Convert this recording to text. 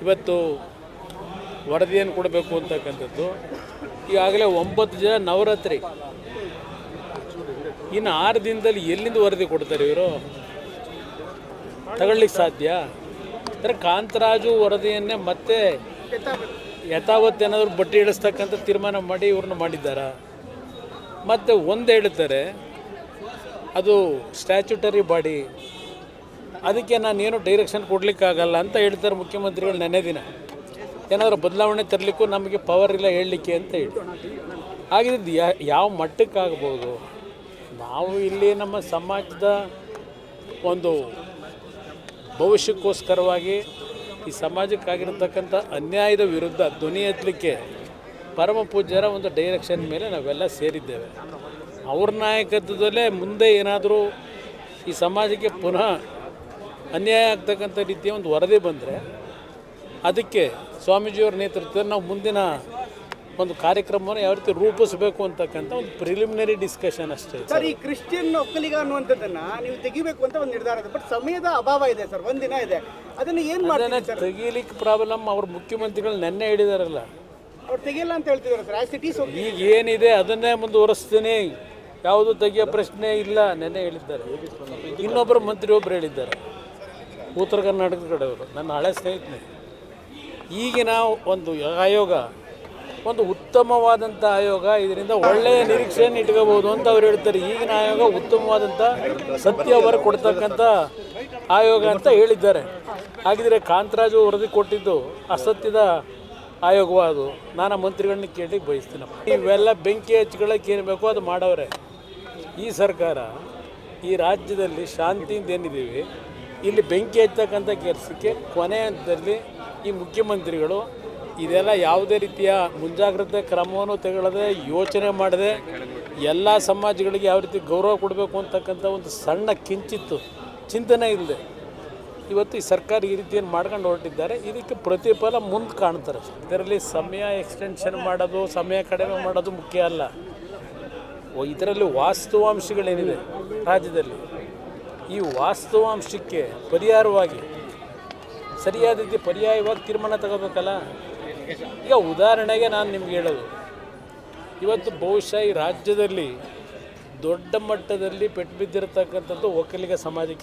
ಇವತ್ತು ವರದಿಯನ್ನು ಕೊಡಬೇಕು ಅಂತಕ್ಕಂಥದ್ದು. ಈಗಾಗಲೇ 9 ಜನ ನವರಾತ್ರಿ, ಇನ್ನು 6 ದಿನದಲ್ಲಿ ಎಲ್ಲಿಂದ ವರದಿ ಕೊಡ್ತಾರೆ ಇವರು? ತಗೊಳ್ಳಿಕ್ಕೆ ಸಾಧ್ಯ? ಅಂದರೆ ಕಾಂತರಾಜು ವರದಿಯನ್ನೇ ಮತ್ತೆ ಯಥಾವತ್ತು ಏನಾದರೂ ಬಟ್ಟಿ ಇಳಿಸ್ತಕ್ಕಂಥ ತೀರ್ಮಾನ ಮಾಡಿ ಇವ್ರನ್ನ ಮಾಡಿದ್ದಾರ? ಮತ್ತು ಒಂದು ಹೇಳ್ತಾರೆ ಅದು ಸ್ಟ್ಯಾಚ್ಯುಟರಿ ಬಾಡಿ, ಅದಕ್ಕೆ ನಾನೇನು ಡೈರೆಕ್ಷನ್ ಕೊಡಲಿಕ್ಕಾಗಲ್ಲ ಅಂತ ಹೇಳ್ತಾರೆ ಮುಖ್ಯಮಂತ್ರಿಗಳು. ನೆನ್ನೆ ದಿನ ಏನಾದರೂ ಬದಲಾವಣೆ ತರಲಿಕ್ಕೂ ನಮಗೆ ಪವರ್ ಇಲ್ಲ ಹೇಳಲಿಕ್ಕೆ ಅಂತ ಹೇಳಿ. ಆಗಿದ್ದು ಯಾವ ಮಟ್ಟಕ್ಕಾಗ್ಬೋದು? ನಾವು ಇಲ್ಲಿ ನಮ್ಮ ಸಮಾಜದ ಒಂದು ಭವಿಷ್ಯಕ್ಕೋಸ್ಕರವಾಗಿ ಈ ಸಮಾಜಕ್ಕಾಗಿರತಕ್ಕಂಥ ಅನ್ಯಾಯದ ವಿರುದ್ಧ ಧ್ವನಿ ಎತ್ತಲಿಕ್ಕೆ ಪರಮ ಪೂಜ್ಯರ ಒಂದು ಡೈರೆಕ್ಷನ್ ಮೇಲೆ ನಾವೆಲ್ಲ ಸೇರಿದ್ದೇವೆ. ಅವ್ರ ನಾಯಕತ್ವದಲ್ಲೇ ಮುಂದೆ ಏನಾದರೂ ಈ ಸಮಾಜಕ್ಕೆ ಪುನಃ ಅನ್ಯಾಯ ಆಗ್ತಕ್ಕಂಥ ರೀತಿಯ ಒಂದು ವರದಿ ಬಂದರೆ ಅದಕ್ಕೆ ಸ್ವಾಮೀಜಿಯವರ ನೇತೃತ್ವದಲ್ಲಿ ನಾವು ಮುಂದಿನ ಒಂದು ಕಾರ್ಯಕ್ರಮವನ್ನು ಯಾವ ರೀತಿ ರೂಪಿಸಬೇಕು ಅಂತಕ್ಕಂಥ ಒಂದು ಪ್ರಿಲಿಮಿನರಿ ಡಿಸ್ಕಷನ್ ಅಷ್ಟೇ ಸರ್. ಈ ಕ್ರಿಶ್ಚಿಯನ್ ಒಕ್ಕಲಿಗ ಅನ್ನುವಂಥದ್ದನ್ನು ನೀವು ತೆಗಿಬೇಕು ಅಂತ ಒಂದು ನಿರ್ಧಾರ ಇದೆ, ಬಟ್ ಸಮಯದ ಅಭಾವ ಇದೆ ಸರ್, ಒಂದಿನ ಇದೆ, ಅದನ್ನು ಏನು ಮಾಡ್ತಾರೆ? ತೆಗೀಲಿಕ್ಕೆ ಪ್ರಾಬ್ಲಮ್ ಅವ್ರ ಮುಖ್ಯಮಂತ್ರಿಗಳು ನೆನ್ನೆ ಹೇಳಿದಾರಲ್ಲ, ಅವ್ರು ತೆಗಿಯಲ್ಲ ಅಂತ ಹೇಳ್ತಿದ್ದಾರೆ ಸರ್. ಆಸ್ ಇಟ್ ಈಸ್ ಈಗ ಏನಿದೆ ಅದನ್ನೇ ಮುಂದುವರಿಸ್ತೀನಿ, ಯಾವುದು ತೆಗಿಯೋ ಪ್ರಶ್ನೆ ಇಲ್ಲ ನೆನ್ನೆ ಹೇಳಿದ್ದಾರೆ. ಇನ್ನೊಬ್ಬರು ಮಂತ್ರಿ ಒಬ್ಬರು ಹೇಳಿದ್ದಾರೆ, ಉತ್ತರ ಕರ್ನಾಟಕದ ಕಡೆಯವರು, ನನ್ನ ಹಳೆ ಸ್ನೇಹಿತನೇ. ಈಗಿನ ಒಂದು ಆಯೋಗ ಒಂದು ಉತ್ತಮವಾದಂಥ ಆಯೋಗ, ಇದರಿಂದ ಒಳ್ಳೆಯ ನಿರೀಕ್ಷೆಯನ್ನು ಇಟ್ಕೋಬೋದು ಅಂತ ಅವ್ರು ಹೇಳ್ತಾರೆ. ಈಗಿನ ಆಯೋಗ ಉತ್ತಮವಾದಂಥ ಸತ್ಯ ಹೊರ ಕೊಡ್ತಕ್ಕಂಥ ಆಯೋಗ ಅಂತ ಹೇಳಿದ್ದಾರೆ. ಹಾಗಿದ್ರೆ ಕಾಂತರಾಜು ವರದಿ ಕೊಟ್ಟಿದ್ದು ಅಸತ್ಯದ ಆಯೋಗವಾದು. ನಾನು ಮಂತ್ರಿಗಳನ್ನ ಕೇಳಲಿಕ್ಕೆ ಬಯಸ್ತೀನಪ್ಪ. ಇವೆಲ್ಲ ಬೆಂಕಿ ಹಚ್ಕೊಳ್ಳೋಕೆ ಏನು ಬೇಕೋ ಅದು ಮಾಡವ್ರೆ ಈ ಸರ್ಕಾರ. ಈ ರಾಜ್ಯದಲ್ಲಿ ಶಾಂತಿಯಿಂದ ಏನಿದ್ದೀವಿ, ಇಲ್ಲಿ ಬೆಂಕಿ ಹಚ್ಚತಕ್ಕಂಥ ಕೆಲಸಕ್ಕೆ ಕೊನೆ ಹಂತದಲ್ಲಿ ಈ ಮುಖ್ಯಮಂತ್ರಿಗಳು ಇದೆಲ್ಲ ಯಾವುದೇ ರೀತಿಯ ಮುಂಜಾಗ್ರತೆ ಕ್ರಮವನ್ನು ತೆಗೊಳ್ಳದೆ, ಯೋಚನೆ ಮಾಡದೆ, ಎಲ್ಲ ಸಮಾಜಗಳಿಗೆ ಯಾವ ರೀತಿ ಗೌರವ ಕೊಡಬೇಕು ಅಂತಕ್ಕಂಥ ಒಂದು ಸಣ್ಣ ಕಿಂಚಿತ್ತು ಚಿಂತನೆ ಇಲ್ಲದೆ ಇವತ್ತು ಈ ಸರ್ಕಾರ ಈ ರೀತಿಯನ್ನು ಮಾಡ್ಕೊಂಡು ಹೊರಟಿದ್ದಾರೆ. ಇದಕ್ಕೆ ಪ್ರತಿಫಲ ಮುಂದೆ ಕಾಣ್ತಾರೆ. ಇದರಲ್ಲಿ ಸಮಯ ಎಕ್ಸ್ಟೆನ್ಷನ್ ಮಾಡೋದು, ಸಮಯ ಕಡಿಮೆ ಮಾಡೋದು ಮುಖ್ಯ ಅಲ್ಲ. ಇದರಲ್ಲಿ ವಾಸ್ತವಾಂಶಗಳೇನಿದೆ ರಾಜ್ಯದಲ್ಲಿ, ಈ ವಾಸ್ತವಾಂಶಕ್ಕೆ ಪರಿಹಾರವಾಗಿ ಸರಿಯಾದ ರೀತಿ ಪರ್ಯಾಯವಾಗಿ ತೀರ್ಮಾನ ತಗೋಬೇಕಲ್ಲ. ಈಗ ಉದಾಹರಣೆಗೆ ನಾನು ನಿಮ್ಗೆ ಹೇಳೋದು, ಇವತ್ತು ಬಹುಶಃ ಈ ರಾಜ್ಯದಲ್ಲಿ ದೊಡ್ಡ ಮಟ್ಟದಲ್ಲಿ ಪೆಟ್ಟು ಬಿದ್ದಿರತಕ್ಕಂಥದ್ದು ಒಕ್ಕಲಿಗ ಸಮಾಜಕ್ಕೆ.